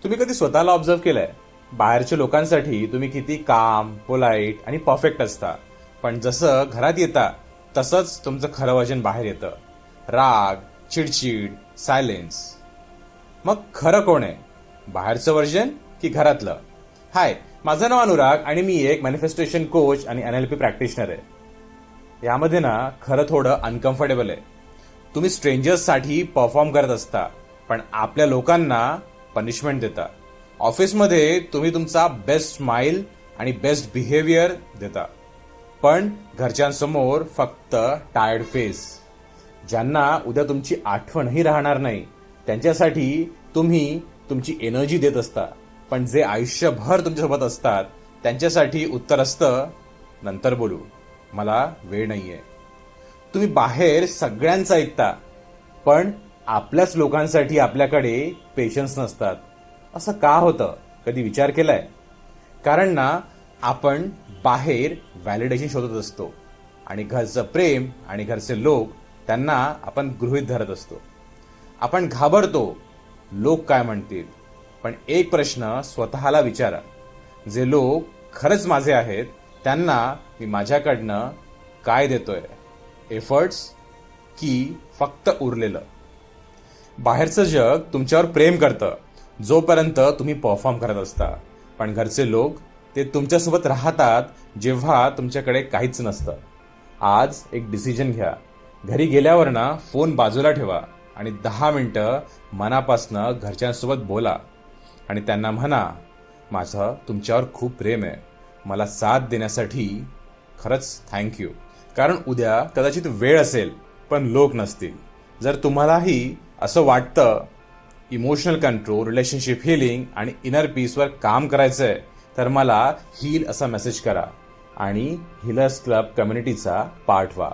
तुम्ही कधी स्वतःला ऑब्झर्व केलंय? बाहेरच्या लोकांसाठी तुम्ही किती काम, पोलाईट आणि परफेक्ट असता, पण जसं घरात येता तसंच तुमचं खरं वजन बाहेर येतं. राग, चिडचिड, सायलेन्स. मग खरं कोण आहे? बाहेरचं वर्जन की घरातलं? हाय, माझं नाव अनुराग आणि मी एक मॅनिफेस्टेशन कोच आणि NLP प्रॅक्टिशनर आहे. यामध्ये खरं थोडं अनकम्फर्टेबल आहे. तुम्ही स्ट्रेंजर्ससाठी परफॉर्म करत असता, पण आपल्या लोकांना पनिशमेंट देता. ऑफिसमध्ये तुम्ही तुमचा बेस्ट स्माइल आणि बेस्ट बिहेवियर देता, पण घरच्यांसमोर फक्त टायर्ड फेस. ज्यांना उद्या तुमची आठवणही राहणार नाही त्यांच्यासाठी तुम्ही तुमची एनर्जी देत असता, पण जे आयुष्यभर तुमच्यासोबत असतात त्यांच्यासाठी उत्तर असतं, नंतर बोलू, मला वेळ नाहीये. तुम्ही बाहेर सगळ्यांचं ऐकता, पण आपल्याच लोकांसाठी आपल्याकडे पेशन्स नसतात. असं का होतं? कधी विचार केलाय? कारण आपण बाहेर व्हॅलिडेशन शोधत असतो आणि घरचं प्रेम आणि घरचे लोक त्यांना आपण गृहीत धरत असतो. आपण घाबरतो, लोक काय म्हणतील. पण एक प्रश्न स्वतःला विचारा, जे लोक खरंच माझे आहेत त्यांना मी माझ्याकडनं काय देतोय? एफर्ट्स की फक्त उरलेलं? बाहेरचं जग तुमच्यावर प्रेम करतं जोपर्यंत तुम्ही परफॉर्म करत असता, पण घरचे लोक ते तुमच्यासोबत राहतात जेव्हा तुमच्याकडे काहीच नसतं. आज एक डिसिजन घ्या. घरी गेल्यावर फोन बाजूला ठेवा आणि 10 मिनिटं मनापासनं घरच्यांसोबत बोला आणि त्यांना म्हणा, माझं तुमच्यावर खूप प्रेम आहे, मला साथ देण्यासाठी खरंच थँक्यू. कारण उद्या कदाचित वेळ असेल पण लोक नसतील. जर तुम्हालाही असं वाटतं इमोशनल कंट्रोल, रिलेशनशिप हिलिंग आणि इनर पीसवर काम करायचंय, तर मला हील असा मेसेज करा आणि हिलर्स क्लब कम्युनिटीचा पार्ट व्हा.